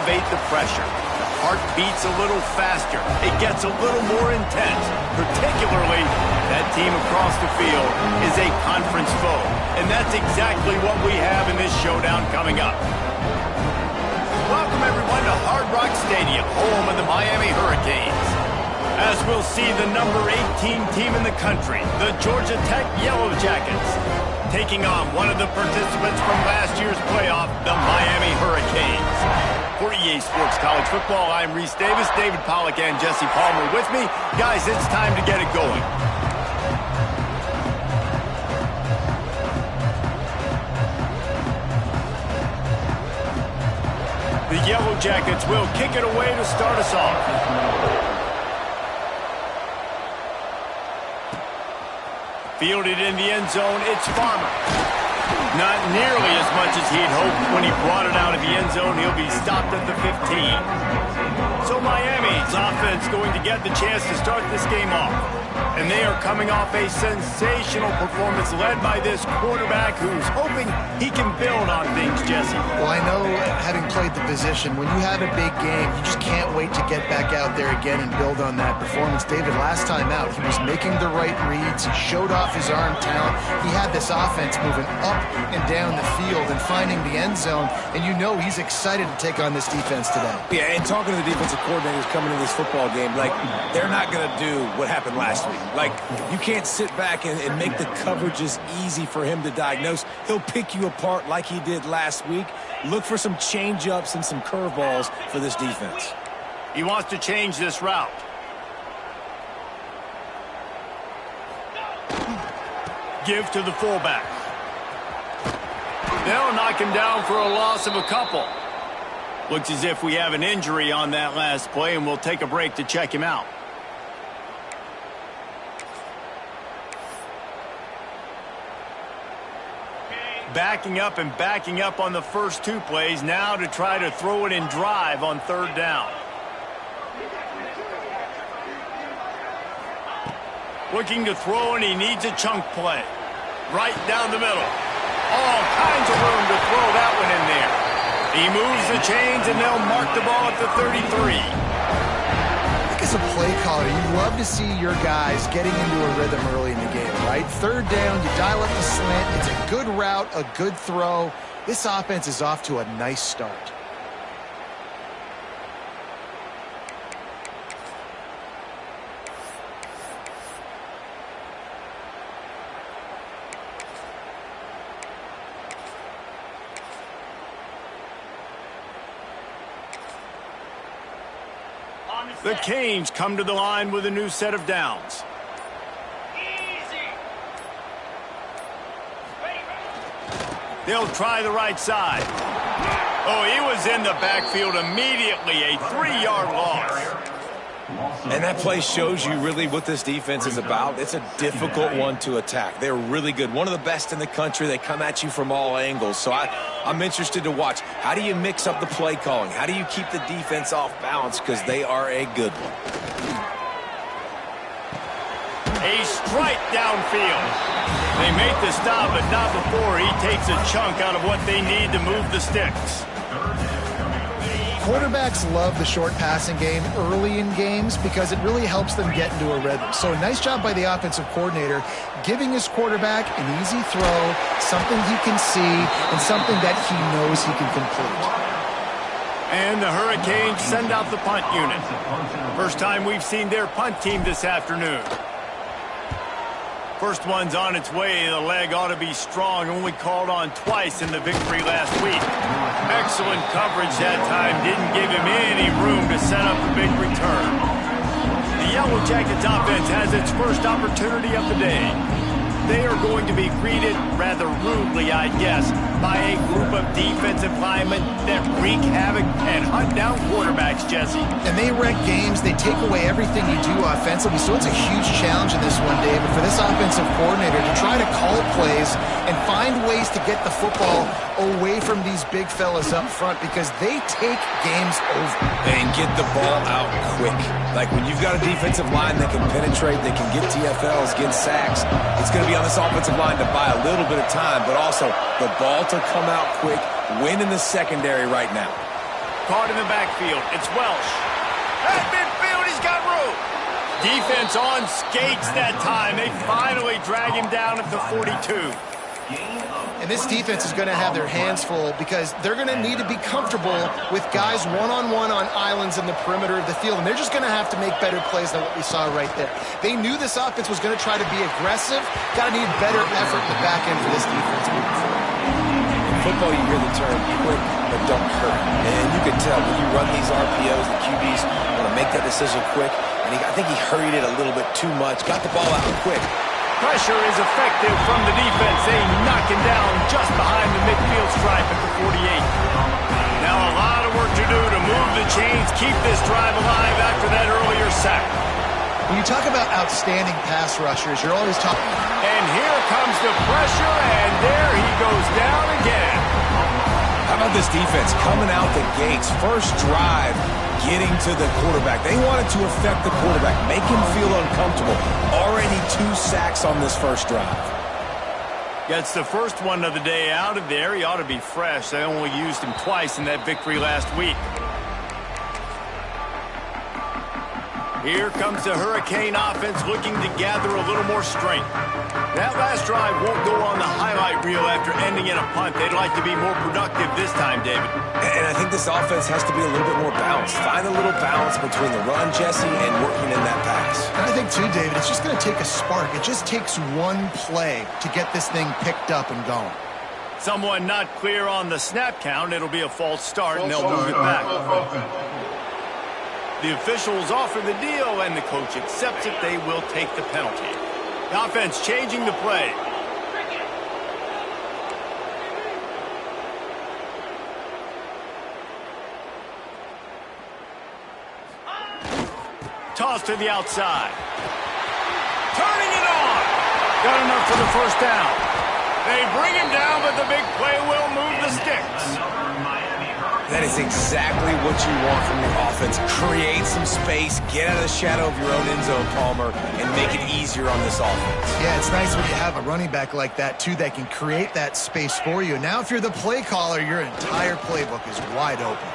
elevate the pressure. The heart beats a little faster. It gets a little more intense. Particularly, that team across the field is a conference foe. And that's exactly what we have in this showdown coming up. Welcome, everyone, to Hard Rock Stadium, home of the Miami Hurricanes. As we'll see the number 18 team in the country, the Georgia Tech Yellow Jackets, taking on one of the participants from last year's playoff, the Miami Hurricanes. For EA Sports College Football, I'm Reese Davis, David Pollack, and Jesse Palmer with me. Guys, it's time to get it going. The Yellow Jackets will kick it away to start us off. Fielded in the end zone, it's Farmer. Not nearly as much as he'd hoped. When he brought it out of the end zone, he'll be stopped at the 15. So Miami's offense going to get the chance to start this game off. And they are coming off a sensational performance led by this quarterback who's hoping he can build on things, Jesse. Well, I know, having played the position, when you have a big game, you just can't wait to get back out there again and build on that performance. David, last time out, he was making the right reads. He showed off his arm talent. He had this offense moving up and down the field and finding the end zone. And you know he's excited to take on this defense today. Yeah, and talking to the defensive coordinators coming into this football game, like, they're not going to do what happened last week. Like, you can't sit back and make the coverages easy for him to diagnose. He'll pick you apart like he did last week. Look for some change-ups and some curveballs for this defense. He wants to change this route. Give to the fullback. They'll knock him down for a loss of a couple. Looks as if we have an injury on that last play, and we'll take a break to check him out. Backing up on the first two plays now to try to throw it in drive on third down. Looking to throw, and he needs a chunk play. Right down the middle. All kinds of room to throw that one in there. He moves the chains, and they'll mark the ball at the 33. As a play caller, you love to see your guys getting into a rhythm early in the game, right? Third down, you dial up the slant. It's a good route, a good throw. This offense is off to a nice start. The Canes come to the line with a new set of downs. They'll try the right side. Oh, he was in the backfield immediately. A 3-yard loss. And that play shows you really what this defense is about. It's a difficult one to attack. They're really good. One of the best in the country. They come at you from all angles. So I'm interested to watch. How do you mix up the play calling? How do you keep the defense off balance? Because they are a good one. A strike downfield. They make the stop, but not before he takes a chunk out of what they need to move the sticks. Quarterbacks love the short passing game early in games because it really helps them get into a rhythm. So nice job by the offensive coordinator giving his quarterback an easy throw, something he can see, and something that he knows he can complete. And the Hurricanes send out the punt unit. First time we've seen their punt team this afternoon. First one's on its way. The leg ought to be strong. Only called on twice in the victory last week. Excellent coverage that time. Didn't give him any room to set up the big return. The Yellow Jackets offense has its first opportunity of the day. They are going to be greeted rather rudely, I guess, by a group of defensive linemen that wreak havoc and hunt down quarterbacks, Jesse. And they wreck games. They take away everything you do offensively. So it's a huge challenge in this one, David, for this offensive coordinator to try to call plays and find ways to get the football away from these big fellas up front because they take games over. And get the ball out quick. Like when you've got a defensive line that can penetrate, they can get TFLs, get sacks, it's going to be on this offensive line to buy a little bit of time, but also the ball to come out quick, win in the secondary right now. caught in the backfield. It's Welsh. At midfield, he's got room. Defense on skates that time. They finally drag him down at the 42. And this defense is going to have their hands full because they're going to need to be comfortable with guys one-on-one on islands in the perimeter of the field. And they're just going to have to make better plays than what we saw right there. They knew this offense was going to try to be aggressive. Got to need better effort in the back end for this defense moving forward. In football, you hear the term quick but don't hurt. And you can tell when you run these RPOs, the QBs want to make that decision quick. And I think he hurried it a little bit too much. Got the ball out quick. Pressure is effective from the defense. They knock him down just behind the midfield stripe at the 48. Now a lot of work to do to move the chains, keep this drive alive after that earlier sack. When you talk about outstanding pass rushers, you're always talking... And here comes the pressure, and there he goes down again. How about this defense coming out the gates? First drive, getting to the quarterback. They wanted to affect the quarterback, make him feel uncomfortable. Already 2 sacks on this first drive. Gets the first one of the day out of there. He ought to be fresh. They only used him twice in that victory last week. Here comes the Hurricane offense looking to gather a little more strength. That last drive won't go on the highlight reel after ending in a punt. They'd like to be more productive this time, David. And I think this offense has to be a little bit more balanced. Find a little balance between the run, Jesse, and working in that pass. And I think, too, David, it's just going to take a spark. It just takes one play to get this thing picked up and going. Someone not clear on the snap count. It'll be a false start, and they'll move it back. The officials offer the deal, and the coach accepts it. They will take the penalty. The offense changing the play. Toss to the outside. Turning it on. Got enough for the first down. They bring him down, but the big play will move the sticks. That is exactly what you want from your offense. Create some space, get out of the shadow of your own end zone, Palmer, and make it easier on this offense. Yeah, it's nice when you have a running back like that, too, that can create that space for you. Now, if you're the play caller, your entire playbook is wide open.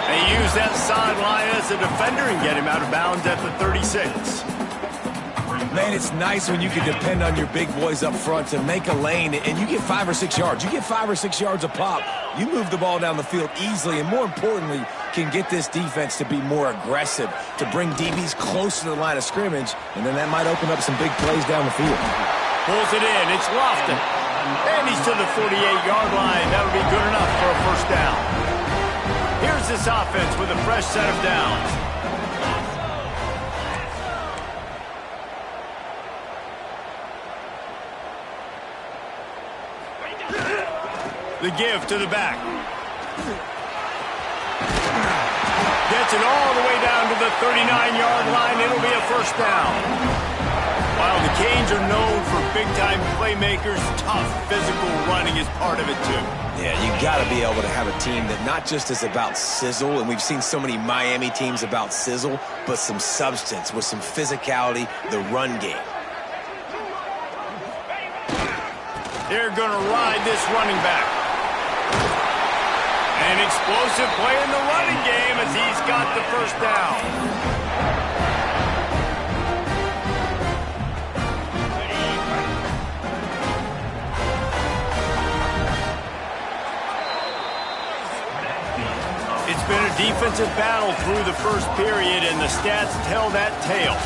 They use that sideline as a defender and get him out of bounds at the 36. Man, it's nice when you can depend on your big boys up front to make a lane, and you get 5 or 6 yards. You get 5 or 6 yards a pop. You move the ball down the field easily, and more importantly, can get this defense to be more aggressive, to bring DBs close to the line of scrimmage, and then that might open up some big plays down the field. Pulls it in. It's Lofton. And he's to the 48-yard line. That'll be good enough for a first down. Here's this offense with a fresh set of downs. The give to the back. Gets it all the way down to the 39-yard line. It'll be a first down. While the Canes are known for big-time playmakers, tough physical running is part of it, too. Yeah, you got to be able to have a team that not just is about sizzle, and we've seen so many Miami teams about sizzle, but some substance with some physicality, the run game. They're going to ride this running back. An explosive play in the running game as he's got the first down. It's been a defensive battle through the first period, and the stats tell that tale.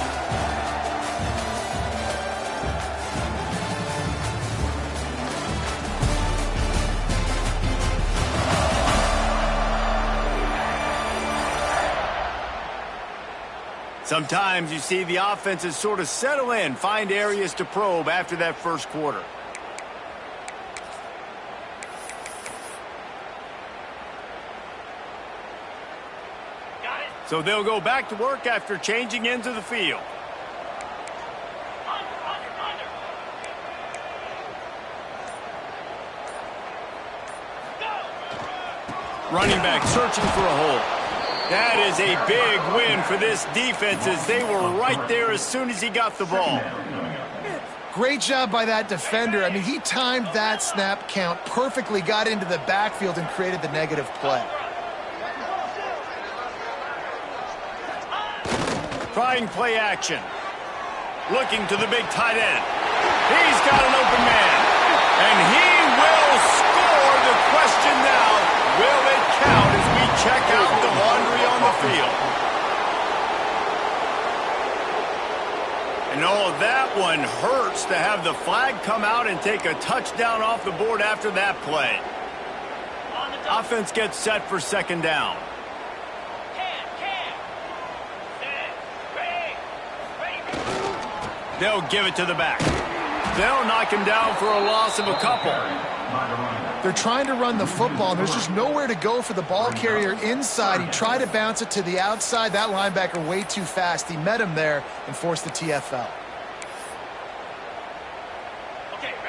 Sometimes you see the offenses sort of settle in, find areas to probe after that first quarter. So they'll go back to work after changing into the field. Running back searching for a hole. That is a big win for this defense as they were right there as soon as he got the ball. Great job by that defender. I mean, he timed that snap count perfectly, got into the backfield and created the negative play. Trying play action. Looking to the big tight end. He's got an open man. And he will score. The question now, will it count as we check out the laundry on the field? And oh, that one hurts to have the flag come out and take a touchdown off the board after that play. Offense gets set for second down. They'll give it to the back. They'll knock him down for a loss of a couple. They're trying to run the football, and there's just nowhere to go for the ball carrier inside. He tried to bounce it to the outside. That linebacker way too fast. He met him there and forced the TFL.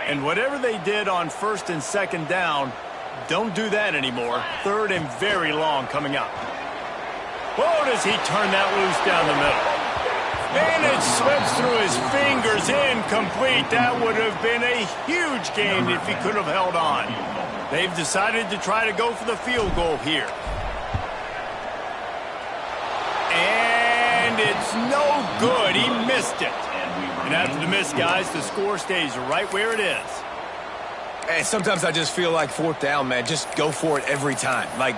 And whatever they did on first and second down, don't do that anymore. Third and very long coming up. Oh, does he turn that loose down the middle? And it slips through his fingers, incomplete. That would have been a huge gain if he could have held on. They've decided to try to go for the field goal here. And it's no good. He missed it. And after the miss, guys, the score stays right where it is. Hey, sometimes I just feel like fourth down, man. Just go for it every time. Like,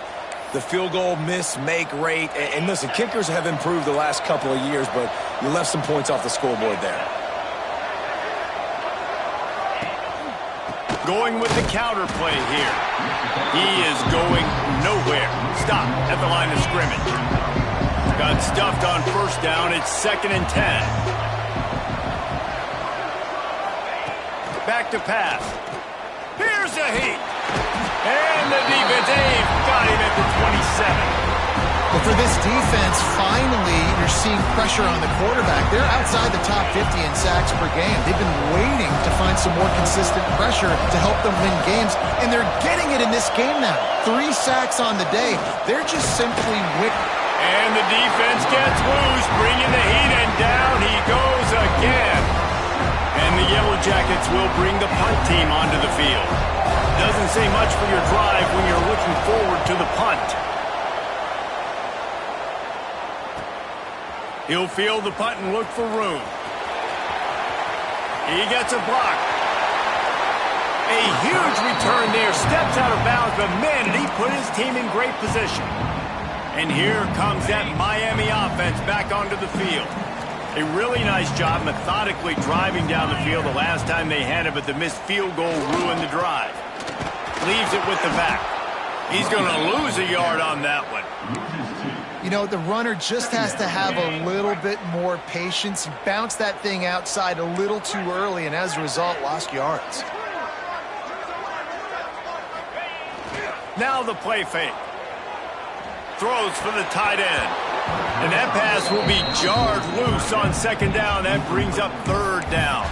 the field goal miss-make rate. And listen, kickers have improved the last couple of years, but you left some points off the scoreboard there. Going with the counter play here. He is going nowhere. Stop at the line of scrimmage. Got stuffed on first down. It's 2nd and 10. Back to pass. Here's a heat. And the defense, they've got him at the 27. But for this defense, finally, you're seeing pressure on the quarterback. They're outside the top 50 in sacks per game. They've been waiting to find some more consistent pressure to help them win games, and they're getting it in this game now. 3 sacks on the day. They're just simply wicked. And the defense gets loose, bringing the heat, and down he goes again. And the Yellow Jackets will bring the punt team onto the field. Doesn't say much for your drive when you're looking forward to the punt. He'll field the punt and look for room. He gets a block. A huge return there. Steps out of bounds, but man, did he put his team in great position. And here comes that Miami offense back onto the field. A really nice job methodically driving down the field the last time they had it, but the missed field goal ruined the drive. Leaves it with the back. He's going to lose a yard on that one. You know, the runner just has to have a little bit more patience. He bounced that thing outside a little too early, and as a result, lost yards. Now the play fake. Throws for the tight end. And that pass will be jarred loose on second down. That brings up third down.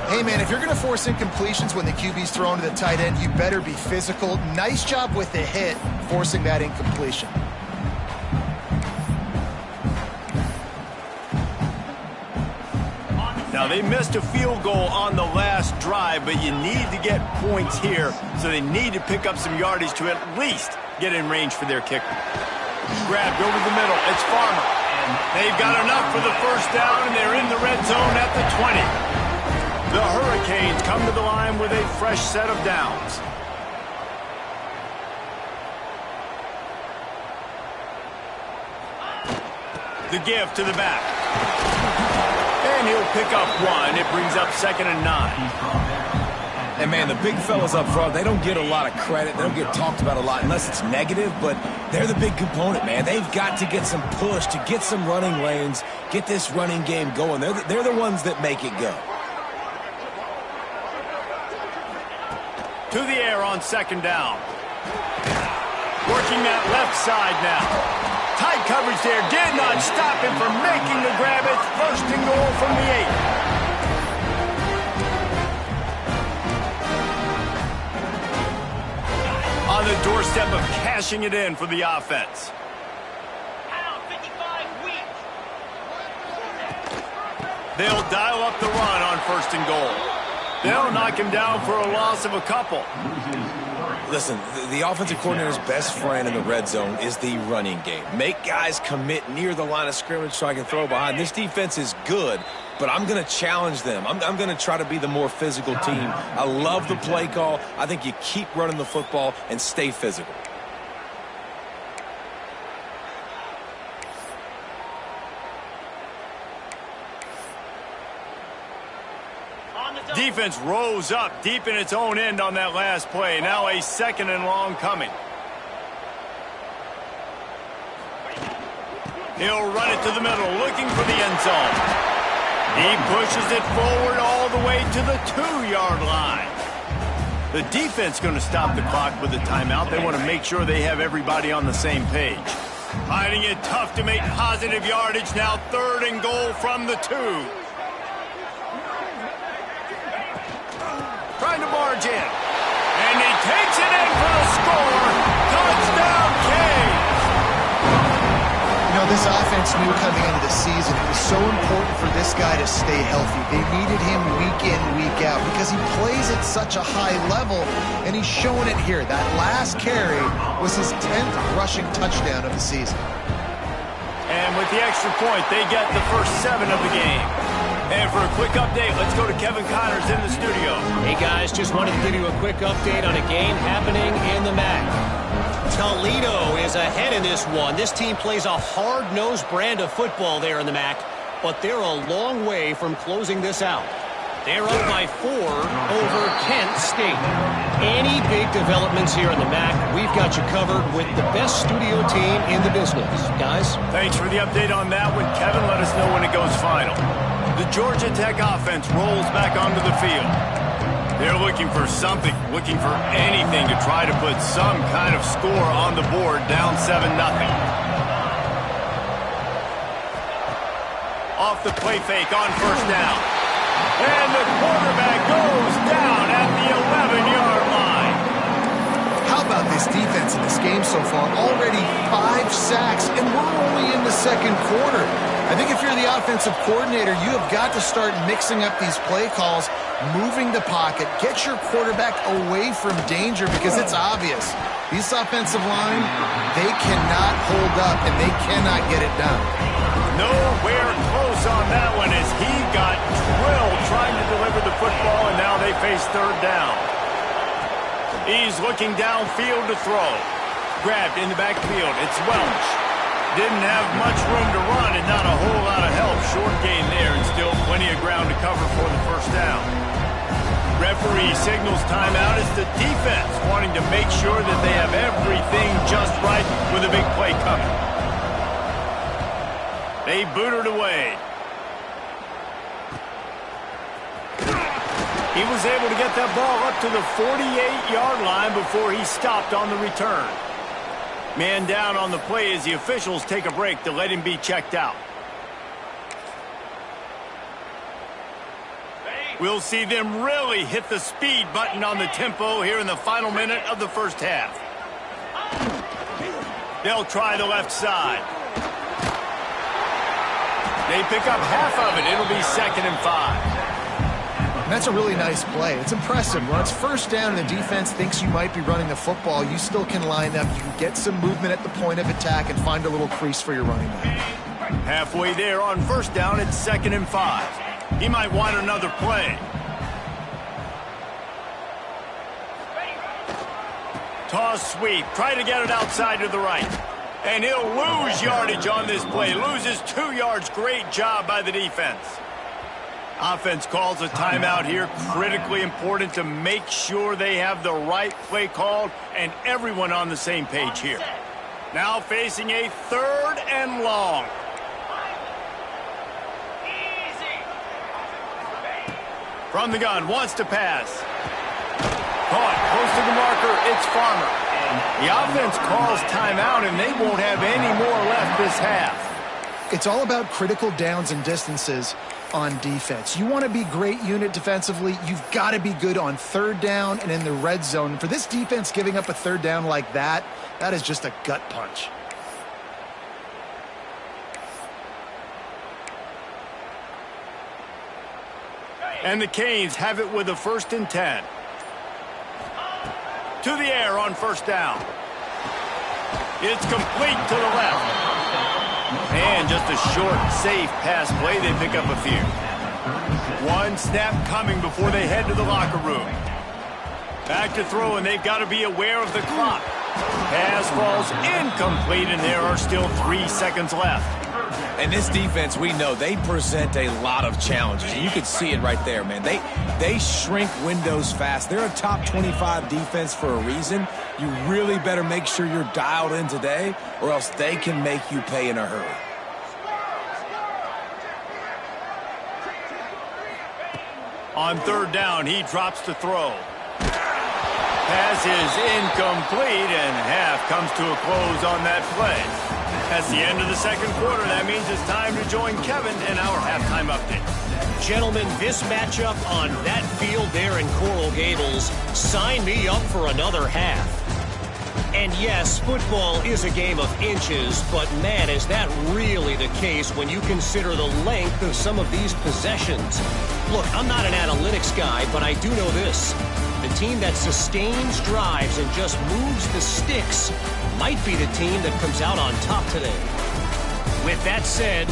Hey, man, if you're going to force incompletions when the QB's thrown to the tight end, you better be physical. Nice job with the hit, forcing that incompletion. Now, they missed a field goal on the last drive, but you need to get points here, so they need to pick up some yardage to at least get in range for their kicker. Grabbed over the middle. It's Farmer. They've got enough for the first down, and they're in the red zone at the 20. The Hurricanes come to the line with a fresh set of downs. The give to the back. And he'll pick up one. It brings up 2nd and 9. And, man, the big fellas up front, they don't get a lot of credit. They don't get talked about a lot unless it's negative, but they're the big component, man. They've got to get some push, to get some running lanes, get this running game going. They're the ones that make it go. To the air on second down. Working that left side now. Tight coverage there. Did not stop him from making the grab. It's 1st and goal from the 8. On the doorstep of cashing it in for the offense. They'll dial up the run on 1st and goal. They'll knock him down for a loss of a couple. Listen, the offensive coordinator's best friend in the red zone is the running game. Make guys commit near the line of scrimmage so I can throw behind. This defense is good, but I'm going to challenge them. I'm going to try to be the more physical team. I love the play call. I think you keep running the football and stay physical. Defense rose up deep in its own end on that last play. Now a 2nd and long coming. He'll run it to the middle, looking for the end zone. He pushes it forward all the way to the 2-yard line. The defense going to stop the clock with a timeout. They want to make sure they have everybody on the same page. Finding it tough to make positive yardage. Now 3rd and goal from the 2. Trying to barge in. And he takes it in for the score. Touchdown, Cade. You know, this offense knew coming into the season it was so important for this guy to stay healthy. They needed him week in, week out because he plays at such a high level, and he's showing it here. That last carry was his 10th rushing touchdown of the season. And with the extra point, they get the first 7 of the game. And for a quick update, let's go to Kevin Connors in the studio. Hey guys, just wanted to give you a quick update on a game happening in the MAC. Toledo is ahead in this one. This team plays a hard-nosed brand of football there in the MAC, but they're a long way from closing this out. They're up by 4 over Kent State. Any big developments here in the MAC, we've got you covered with the best studio team in the business. Guys? Thanks for the update on that one, Kevin. Let us know when it goes final. The Georgia Tech offense rolls back onto the field. They're looking for something, looking for anything to try to put some kind of score on the board, down 7-0. Off the play fake on 1st down. And the quarterback goes down at the 11-yard line. How about this defense in this game so far? Already 5 sacks, and we're only in the 2nd quarter. I think if you're the offensive coordinator, you have got to start mixing up these play calls, moving the pocket, get your quarterback away from danger because it's obvious. These offensive line, they cannot hold up, and they cannot get it done. Nowhere close on that one as he got drilled trying to deliver the football, and now they face 3rd down. He's looking downfield to throw. Grabbed in the backfield. It's Welch. Didn't have much room to run and not a whole lot of help. Short gain there and still plenty of ground to cover for the 1st down. Referee signals timeout as the defense wanting to make sure that they have everything just right with a big play coming. They boot it away. He was able to get that ball up to the 48-yard line before he stopped on the return. Man down on the play as the officials take a break to let him be checked out. We'll see them really hit the speed button on the tempo here in the final minute of the 1st half. They'll try the left side. They pick up half of it. It'll be 2nd and 5. And that's a really nice play. It's impressive. When it's 1st down and the defense thinks you might be running the football, you still can line up. You can get some movement at the point of attack and find a little crease for your running back. Halfway there on 1st down, it's 2nd and 5. He might want another play. Toss sweep. Try to get it outside to the right. And he'll lose yardage on this play. Loses 2 yards. Great job by the defense. Offense calls a timeout here. Critically important to make sure they have the right play called and everyone on the same page here. Now facing a 3rd and long. From the gun, wants to pass. Caught, close to the marker, it's Farmer. The offense calls timeout, and they won't have any more left this half. It's all about critical downs and distances on defense. You want to be great unit defensively, you've got to be good on 3rd down and in the red zone. For this defense giving up a 3rd down like that, that is just a gut punch. And the Canes have it with a 1st and 10. To the air on 1st down. It's complete to the left. And just a short, safe pass play. They pick up a few. One snap coming before they head to the locker room. Back to throw, and they've got to be aware of the clock. Pass falls incomplete, and there are still 3 seconds left. And this defense, we know, they present a lot of challenges. And you can see it right there, man. They shrink windows fast. They're a top 25 defense for a reason. You really better make sure you're dialed in today, or else they can make you pay in a hurry. On 3rd down, he drops to throw. Pass is incomplete, and half comes to a close on that play. That's the end of the 2nd quarter. That means it's time to join Kevin in our halftime update. Gentlemen, this matchup on that field there in Coral Gables, sign me up for another half. And yes, football is a game of inches, but man, is that really the case when you consider the length of some of these possessions. Look, I'm not an analytics guy, but I do know this. The team that sustains drives and just moves the sticks might be the team that comes out on top today. With that said,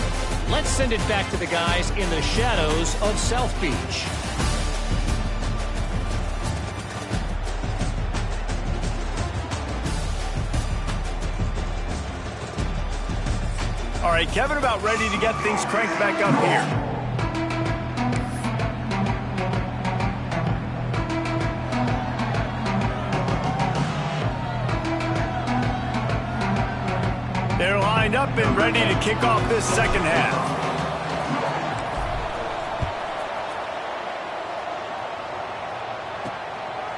let's send it back to the guys in the shadows of South Beach. All right, Kevin, about ready to get things cranked back up here. They're lined up and ready to kick off this 2nd half.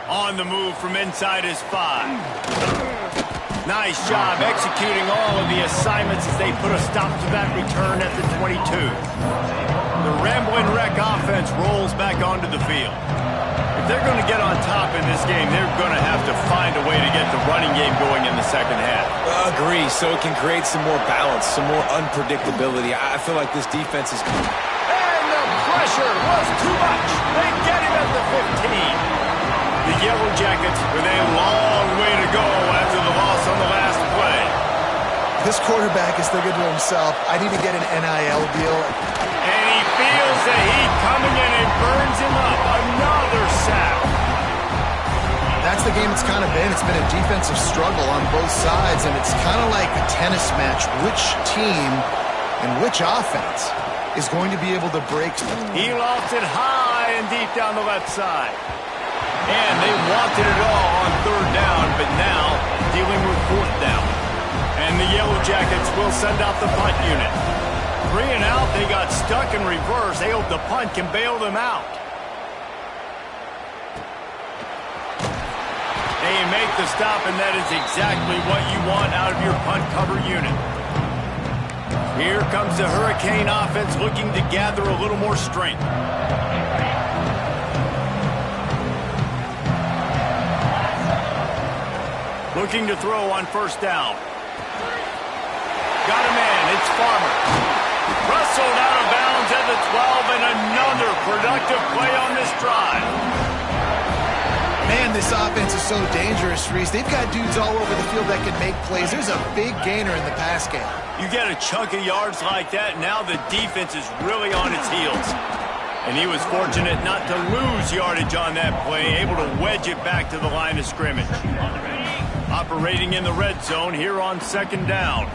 On the move from inside his 5. Nice job executing all of the assignments as they put a stop to that return at the 22. The Ramblin' Wreck offense rolls back onto the field. If they're going to get on top in this game, they're going to have to find a way to get the running game going in the 2nd half. Agree, so it can create some more balance, some more unpredictability. I feel like this defense is... And the pressure was too much. They get him at the 15. The Yellow Jackets with a long way to go after the loss on the last play. This quarterback is thinking to himself, I need to get an NIL deal. And he feels the heat coming in and burns him up. Another sack. That's the game it's kind of been. It's been a defensive struggle on both sides, and it's kind of like a tennis match. Which team and which offense is going to be able to break? He lofts it high and deep down the left side. And they wanted it all on 3rd down, but now dealing with 4th down. And the Yellow Jackets will send out the punt unit. 3 and out, they got stuck in reverse. They hope the punt can bail them out. They make the stop, and that is exactly what you want out of your punt cover unit. Here comes the Hurricane offense looking to gather a little more strength. Looking to throw on 1st down. Got a man, it's Farmer. Wrestled out of bounds at the 12, and another productive play on this drive. Man, this offense is so dangerous, Reese. They've got dudes all over the field that can make plays. There's a big gainer in the pass game. You get a chunk of yards like that, now the defense is really on its heels. And he was fortunate not to lose yardage on that play, able to wedge it back to the line of scrimmage. Operating in the red zone here on 2nd down.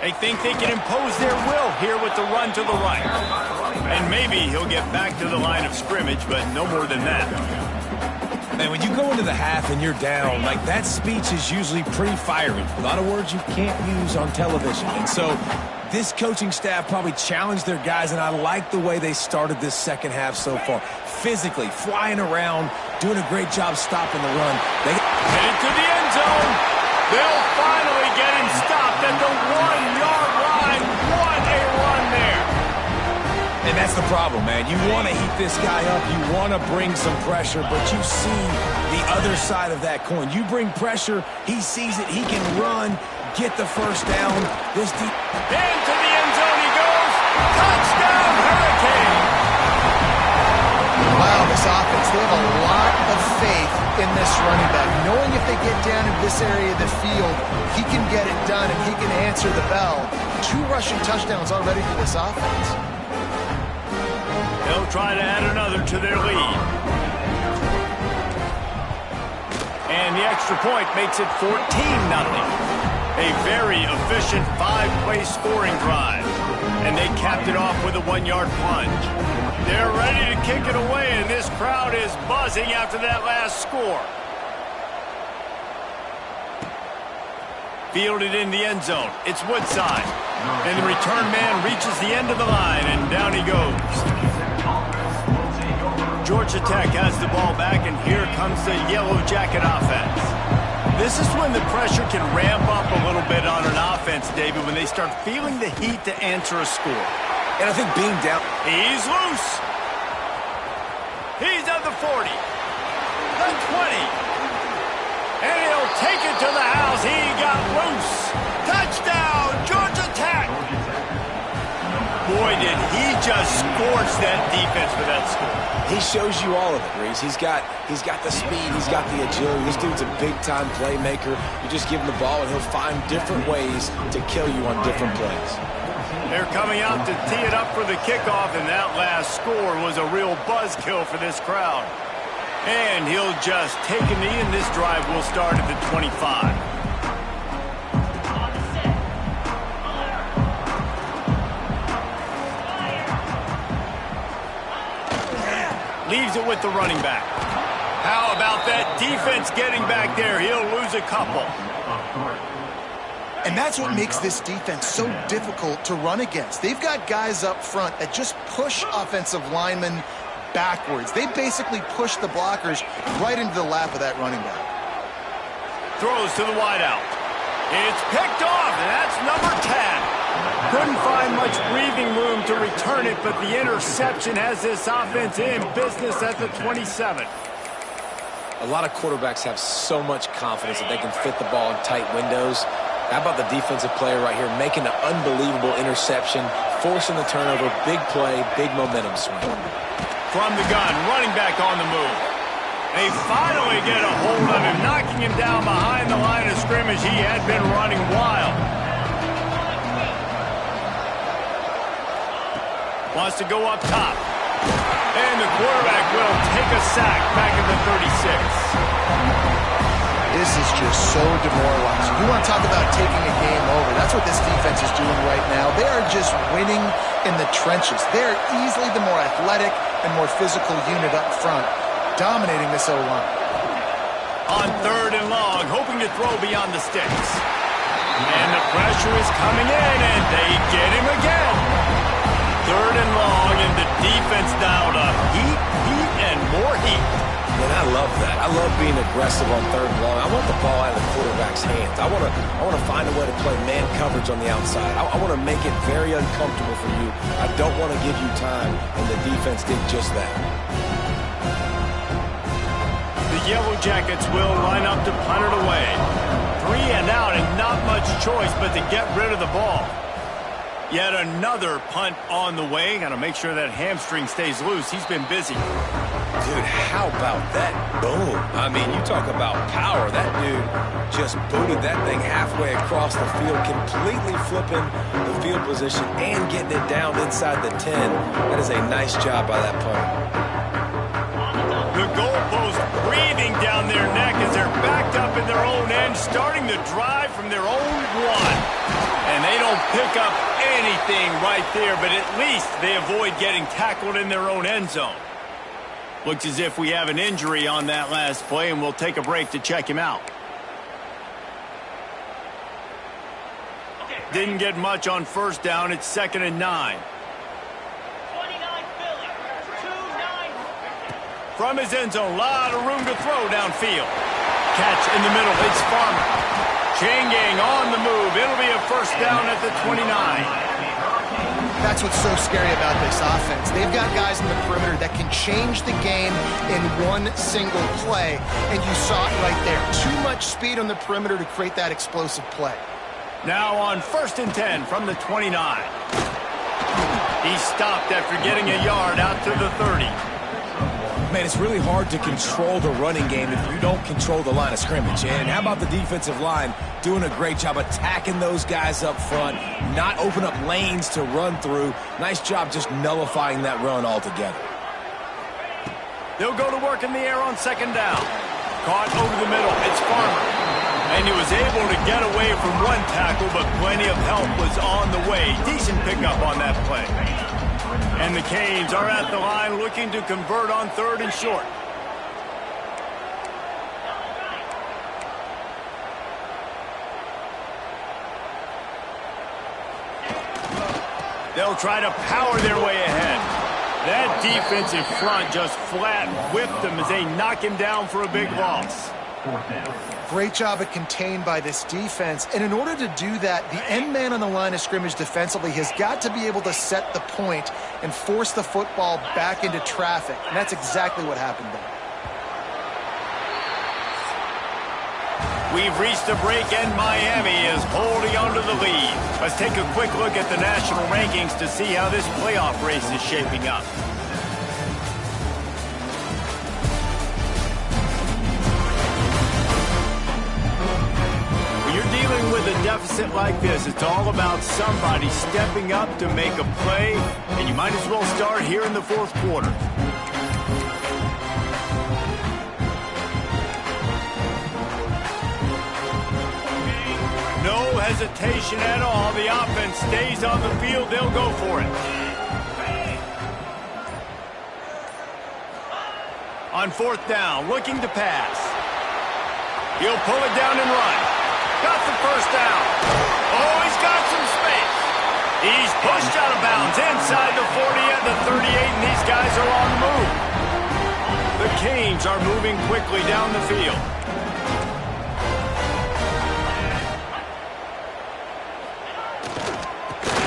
They think they can impose their will here with the run to the right. And maybe he'll get back to the line of scrimmage, but no more than that. Man, when you go into the half and you're down, like, that speech is usually pretty fiery. A lot of words you can't use on television. And so this coaching staff probably challenged their guys, and I like the way they started this 2nd half so far. Physically, flying around, doing a great job stopping the run. They headed to the end zone. They'll finally get him stopped at the 1-yard line. What a run there. And that's the problem, man. You want to heat this guy up. You want to bring some pressure, but you see the other side of that coin. You bring pressure, he sees it, he can run, get the first down. This deep. Into the end zone he goes. Touchdown, Hurricane. Wow, this offense, they have a lot of faith in this running back. Knowing if they get down in this area of the field, he can get it done and he can answer the bell. 2 rushing touchdowns already for this offense. They'll try to add another to their lead. And the extra point makes it 14-0. A very efficient 5-play scoring drive. And they capped it off with a 1-yard plunge. They're ready to kick it away, and this crowd is buzzing after that last score. Fielded in the end zone. It's Woodside. And the return man reaches the end of the line, and down he goes. Georgia Tech has the ball back, and here comes the Yellow Jacket offense. This is when the pressure can ramp up a little bit on an offense, David, when they start feeling the heat to answer a score. And I think being down. He's loose. He's at the 40. The 20. And he'll take it to the house. He got loose. Touchdown, Georgia Tech. Boy, did he just scorch that defense for that score. He shows you all of it, Reese. He's got the speed. He's got the agility. This dude's a big-time playmaker. You just give him the ball, and he'll find different ways to kill you on different plays. They're coming out to tee it up for the kickoff, and that last score was a real buzzkill for this crowd. And he'll just take a knee, and this drive will start at the 25. Leaves it with the running back. How about that defense getting back there? He'll lose a couple. And that's what makes this defense so difficult to run against. They've got guys up front that just push offensive linemen backwards. They basically push the blockers right into the lap of that running back. Throws to the wideout. It's picked off, and that's number 10. Couldn't find much breathing room to return it, but the interception has this offense in business at the 27. A lot of quarterbacks have so much confidence that they can fit the ball in tight windows. How about the defensive player right here making an unbelievable interception, forcing the turnover, big play, big momentum swing. From the gun, running back on the move. They finally get a hold of him, knocking him down behind the line of scrimmage. He had been running wild. Wants to go up top. And the quarterback will take a sack back at the 36. This is just so demoralizing. You want to talk about taking a game over. That's what this defense is doing right now. They are just winning in the trenches. They're easily the more athletic and more physical unit up front, dominating this O-line. On 3rd and long, hoping to throw beyond the sticks. And the pressure is coming in, and they get him again. 3rd and long, and the defense dialed up. Heat, and more heat. And I love that. I love being aggressive on 3rd and long. I want the ball out of the quarterback's hands. I want to find a way to play man coverage on the outside. I want to make it very uncomfortable for you. I don't want to give you time, and the defense did just that. The Yellow Jackets will line up to punt it away. 3 and out, and not much choice but to get rid of the ball. Yet another punt on the way. Got to make sure that hamstring stays loose. He's been busy. Dude, how about that boom? I mean, you talk about power. That dude just booted that thing halfway across the field, completely flipping the field position and getting it down inside the 10. That is a nice job by that punter. The goalpost breathing down their neck as they're backed up in their own end, starting the drive from their own 1. And they don't pick up anything right there, but at least they avoid getting tackled in their own end zone. Looks as if we have an injury on that last play, and we'll take a break to check him out. Didn't get much on 1st down. It's 2nd and 9. 29 Philly, 2-9. From his end zone, a lot of room to throw downfield. Catch in the middle. It's Farmer. Chain gang on the move. It'll be a 1st down at the 29. That's what's so scary about this offense. They've got guys in the perimeter that can change the game in one single play. And you saw it right there. Too much speed on the perimeter to create that explosive play. Now on 1st and 10 from the 29. He stopped after getting a yard out to the 30. Man, it's really hard to control the running game if you don't control the line of scrimmage. And how about the defensive line doing a great job attacking those guys up front, not open up lanes to run through. Nice job just nullifying that run altogether. They'll go to work in the air on 2nd down. Caught over the middle. It's Farmer. And he was able to get away from one tackle, but plenty of help was on the way. Decent pickup on that play. And the Canes are at the line looking to convert on 3rd and short. They'll try to power their way ahead. That defensive front just flat whipped them as they knock him down for a big loss. Great job at contained by this defense. And in order to do that, the end man on the line of scrimmage defensively has got to be able to set the point and force the football back into traffic. And that's exactly what happened there. We've reached a break, and Miami is holding on to the lead. Let's take a quick look at the national rankings to see how this playoff race is shaping up. When you're dealing with a deficit like this, it's all about somebody stepping up to make a play, and you might as well start here in the 4th quarter. No hesitation at all. The offense stays on the field. They'll go for it. On 4th down, looking to pass. He'll pull it down and run. Got the 1st down. Oh, he's got some space. He's pushed out of bounds inside the 40 and the 38, and these guys are on the move. The Canes are moving quickly down the field.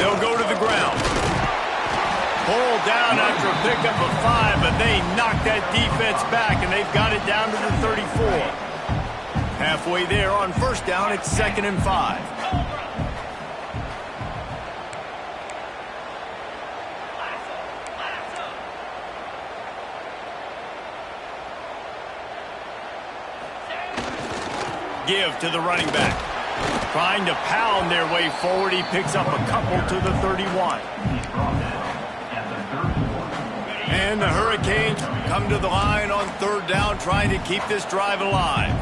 They'll go to the ground. Pulled down after a pickup of 5, but they knocked that defense back, and they've got it down to the 34. Halfway there on 1st down, it's 2nd and 5. Give to the running back. Trying to pound their way forward. He picks up a couple to the 31. And the Hurricanes come to the line on 3rd down, trying to keep this drive alive.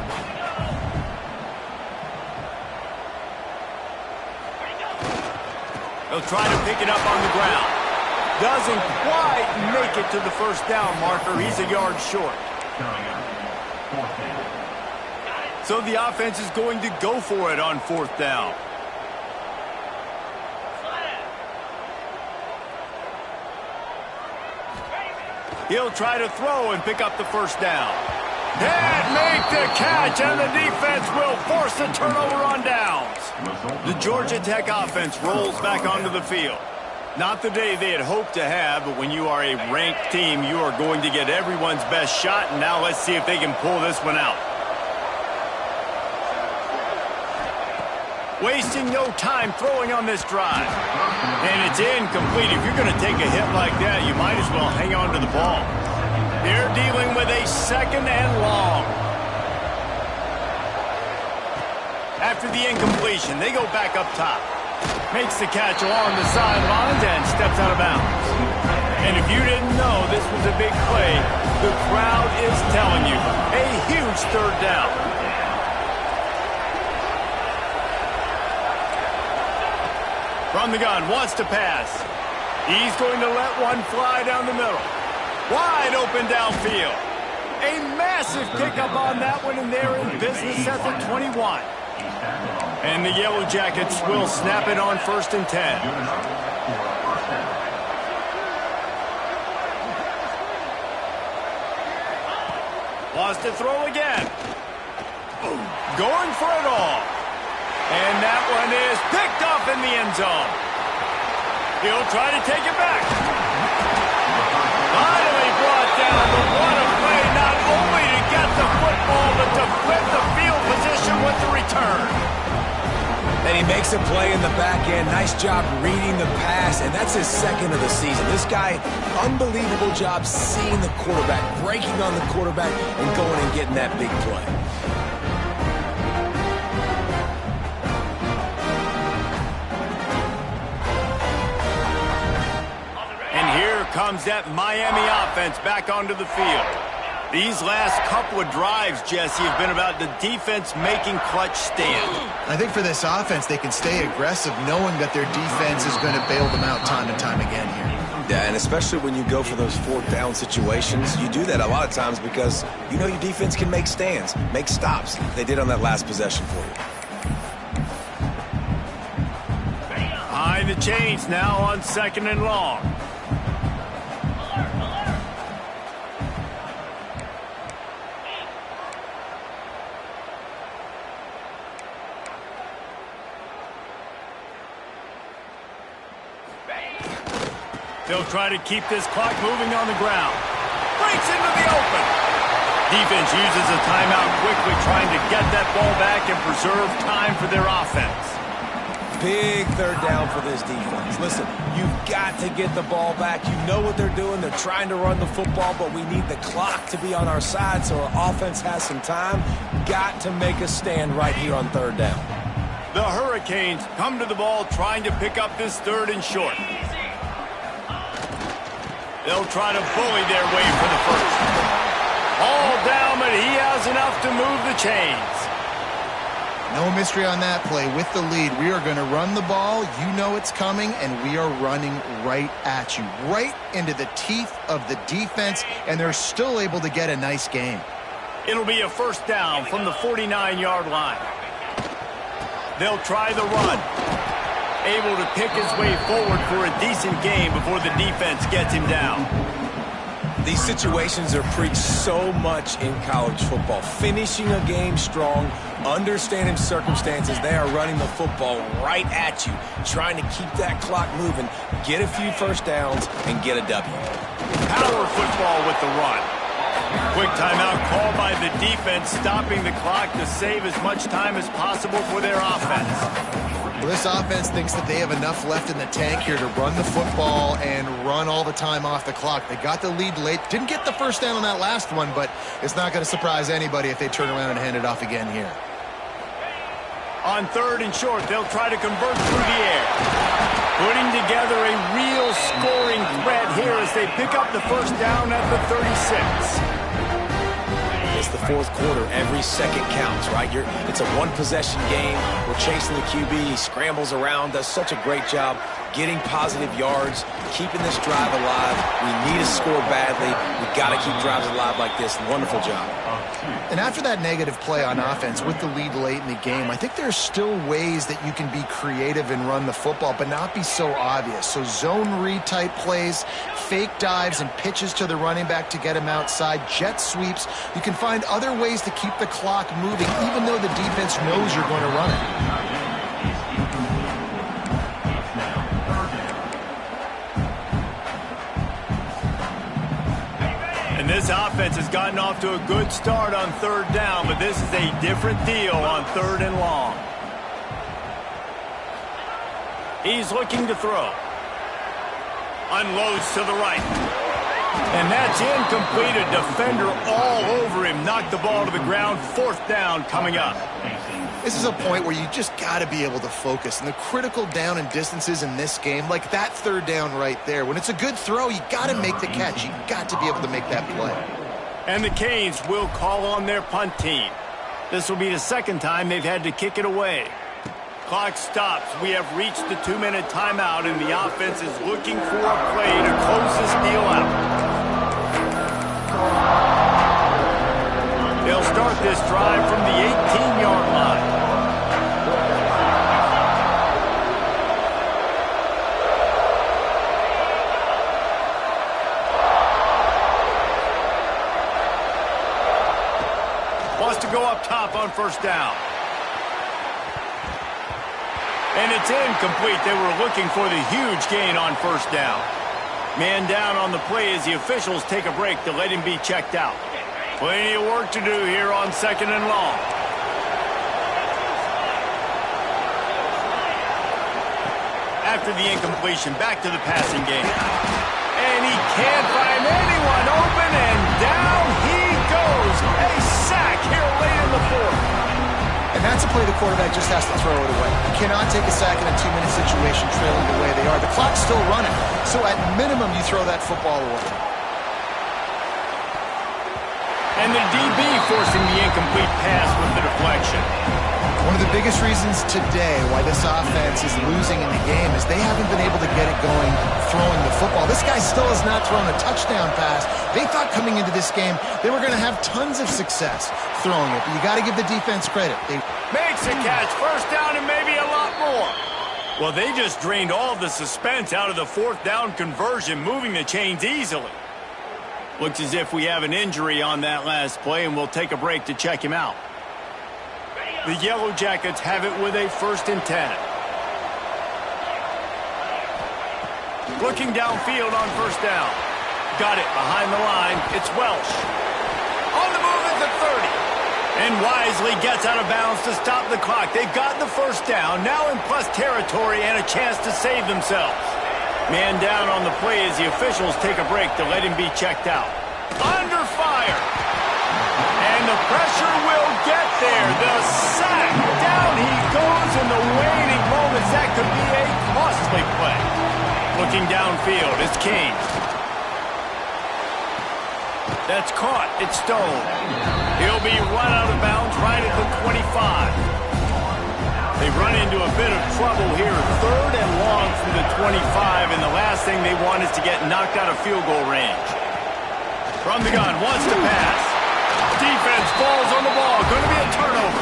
They'll try to pick it up on the ground. Doesn't quite make it to the 1st down marker. He's a yard short. So the offense is going to go for it on 4th down. He'll try to throw and pick up the 1st down. And make the catch, and the defense will force the turnover on downs. The Georgia Tech offense rolls back onto the field. Not the day they had hoped to have, but when you are a ranked team, you are going to get everyone's best shot, and now let's see if they can pull this one out. Wasting no time throwing on this drive. And it's incomplete. If you're going to take a hit like that, you might as well hang on to the ball. They're dealing with a 2nd and long. After the incompletion, they go back up top. Makes the catch along the sidelines and steps out of bounds. And if you didn't know this was a big play, the crowd is telling you. A huge 3rd down. From the gun, wants to pass. He's going to let one fly down the middle. Wide open downfield. A massive pickup on that one, and they're in business at the 21. And the Yellow Jackets will snap it on 1st and 10. Wants to throw again. Going for it all. And that one is picked off in the end zone. He'll try to take it back. Finally brought down, but what a play, not only to get the football, but to flip the field position with the return. And he he makes a play in the back end. Nice job reading the pass, and that's his second of the season. This guy, unbelievable job seeing the quarterback, breaking on the quarterback, and going and getting that big play. And here comes that Miami offense back onto the field. These last couple of drives, Jesse, have been about the defense making clutch stand. I think for this offense, they can stay aggressive knowing that their defense is going to bail them out time and time again here. Yeah, and especially when you go for those fourth down situations, you do that a lot of times because you know your defense can make stands, make stops. They did on that last possession for you. Behind the chains now on 2nd and long. They'll try to keep this clock moving on the ground. Breaks into the open. Defense uses a timeout quickly, trying to get that ball back and preserve time for their offense. Big third down for this defense. Listen, you've got to get the ball back. You know what they're doing. They're trying to run the football, but we need the clock to be on our side so our offense has some time. Got to make a stand right here on 3rd down. The Hurricanes come to the ball trying to pick up this 3rd and short. They'll try to bully their way for the first. All down, but he has enough to move the chains. No mystery on that play. With the lead, we are going to run the ball. You know it's coming, and we are running right at you, right into the teeth of the defense, and they're still able to get a nice game. It'll be a 1st down from the 49-yard line. They'll try the run. Able to pick his way forward for a decent game before the defense gets him down. These situations are preached so much in college football. Finishing a game strong, understanding circumstances. They are running the football right at you, trying to keep that clock moving, get a few 1st downs, and get a W. Power football with the run. Quick timeout called by the defense, stopping the clock to save as much time as possible for their offense. Well, this offense thinks that they have enough left in the tank here to run the football and run all the time off the clock. They got the lead late. Didn't get the 1st down on that last one, but it's not going to surprise anybody if they turn around and hand it off again here. On 3rd and short, they'll try to convert through the air. Putting together a real scoring threat here as they pick up the 1st down at the 36. It's the 4th quarter. Every second counts, right? It's a one-possession game. We're chasing the QB. He scrambles around, does such a great job getting positive yards, keeping this drive alive. We need to score badly. We got to keep drives alive like this. Wonderful job. And after that negative play on offense with the lead late in the game, I think there's still ways that you can be creative and run the football, but not be so obvious. So zone read type plays, fake dives and pitches to the running back to get him outside, jet sweeps. You can find other ways to keep the clock moving, even though the defense knows you're going to run it. This offense has gotten off to a good start on 3rd down, but this is a different deal on 3rd and long. He's looking to throw. Unloads to the right. And that's incomplete. A defender all over him. Knocked the ball to the ground. 4th down coming up. This is a point where you just got to be able to focus. And the critical down and distances in this game, like that 3rd down right there, when it's a good throw, you got to make the catch. You got to be able to make that play. And the Canes will call on their punt team. This will be the 2nd time they've had to kick it away. Clock stops. We have reached the 2-minute timeout, and the offense is looking for a play to close this deal out. They'll start this drive from the 18-yard line. Wants to go up top on 1st down. And it's incomplete. They were looking for the huge gain on 1st down. Man down on the play as the officials take a break to let him be checked out. Plenty of work to do here on 2nd and long. After the incompletion, back to the passing game. And he can't find anyone open, and down he goes. A sack here late in the fourth. And that's a play the quarterback just has to throw it away. You cannot take a sack in a 2-minute situation trailing the way they are. The clock's still running, so at minimum you throw that football away. And the DB forcing the incomplete pass with the deflection. One of the biggest reasons today why this offense is losing in the game is they haven't been able to get it going throwing the football. This guy still has not thrown a touchdown pass. They thought coming into this game they were going to have tons of success throwing it, but you got to give the defense credit. They makes a catch, first down, and maybe a lot more. Well, they just drained all the suspense out of the fourth down conversion, moving the chains easily. Looks as if we have an injury on that last play, and we'll take a break to check him out. The Yellow Jackets have it with a 1st and 10. Looking downfield on first down. Got it behind the line. It's Welsh. On the move at the 30. And wisely gets out of bounds to stop the clock. They've got the first down, now in plus territory and a chance to save themselves. Man down on the play as the officials take a break to let him be checked out. Under fire. And the pressure will get there. The sack. Down he goes in the waning moments. That could be a costly play. Looking downfield, it's King. That's caught. It's Stone. He'll be run out of bounds right at the 25. They run into a bit of trouble here. 3rd and long from the 25, and the last thing they want is to get knocked out of field goal range. From the gun, wants to pass. Defense falls on the ball. Going to be a turnover.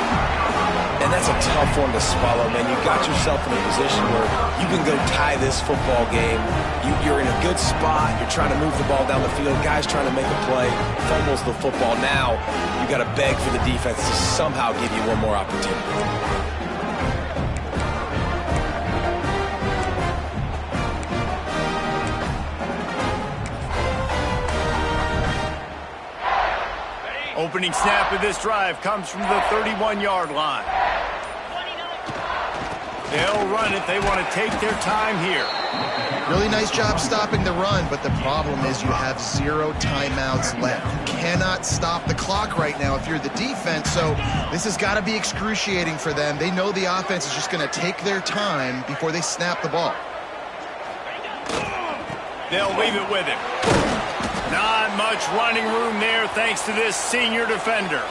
And that's a tough one to swallow, man. You got yourself in a position where you can go tie this football game. You're in a good spot. You're trying to move the ball down the field. Guys trying to make a play. Fumbles the football. Now you got to beg for the defense to somehow give you one more opportunity. Opening snap of this drive comes from the 31-yard line. They'll run it. They want to take their time here. Really nice job stopping the run, but the problem is you have 0 timeouts left. You cannot stop the clock right now if you're the defense, so this has got to be excruciating for them. They know the offense is just going to take their time before they snap the ball. They'll leave it with him. Not much running room there thanks to this senior defender.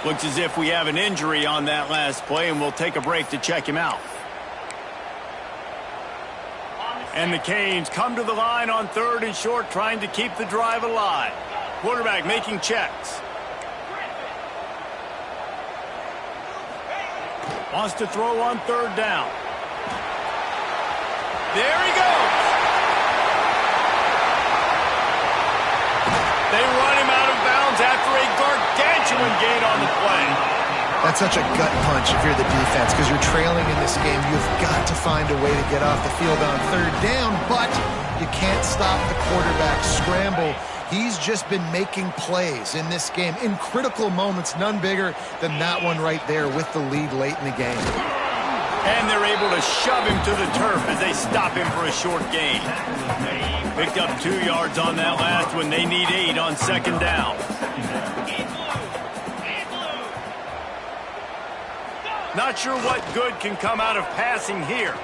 Looks as if we have an injury on that last play, and we'll take a break to check him out. And the Canes come to the line on 3rd and short, trying to keep the drive alive. Quarterback making checks. Wants to throw on 3rd down. There he goes. They run him out of bounds after a gargantuan gain on the play. That's such a gut punch if you're the defense, because you're trailing in this game. You've got to find a way to get off the field on 3rd down, but you can't stop the quarterback scramble. He's just been making plays in this game in critical moments, none bigger than that one right there with the lead late in the game. And they're able to shove him to the turf as they stop him for a short gain. Picked up 2 yards on that last one. They need 8 on 2nd down. Not sure what good can come out of passing here.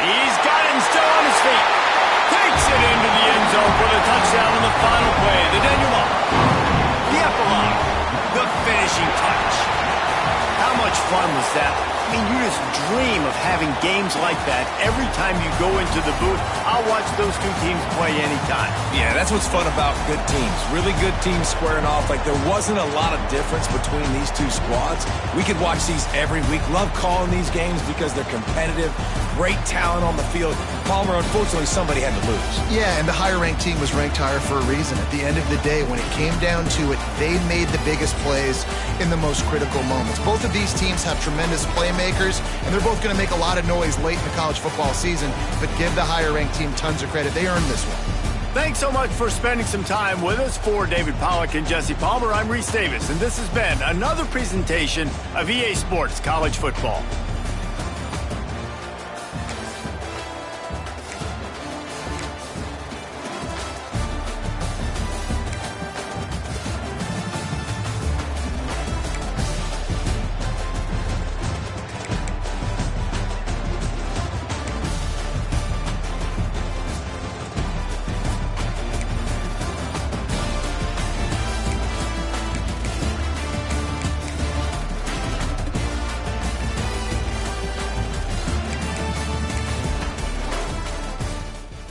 He's got it and still on his feet. Takes it into the end zone for the touchdown on the final play. The denouement. The epilogue. The finishing touch. How much fun was that? I mean, you just dream of having games like that every time you go into the booth. I'll watch those two teams play anytime. Yeah, that's what's fun about good teams. Really good teams squaring off. Like, there wasn't a lot of difference between these two squads. We could watch these every week. Love calling these games because they're competitive. Great talent on the field. Palmer, unfortunately, somebody had to lose. Yeah, and the higher-ranked team was ranked higher for a reason. At the end of the day, when it came down to it, they made the biggest plays in the most critical moments. Both of these teams have tremendous playmakers, and they're both going to make a lot of noise late in the college football season, but give the higher-ranked team tons of credit. They earned this one. Thanks so much for spending some time with us. For David Pollack and Jesse Palmer, I'm Reese Davis, and this has been another presentation of EA Sports College Football.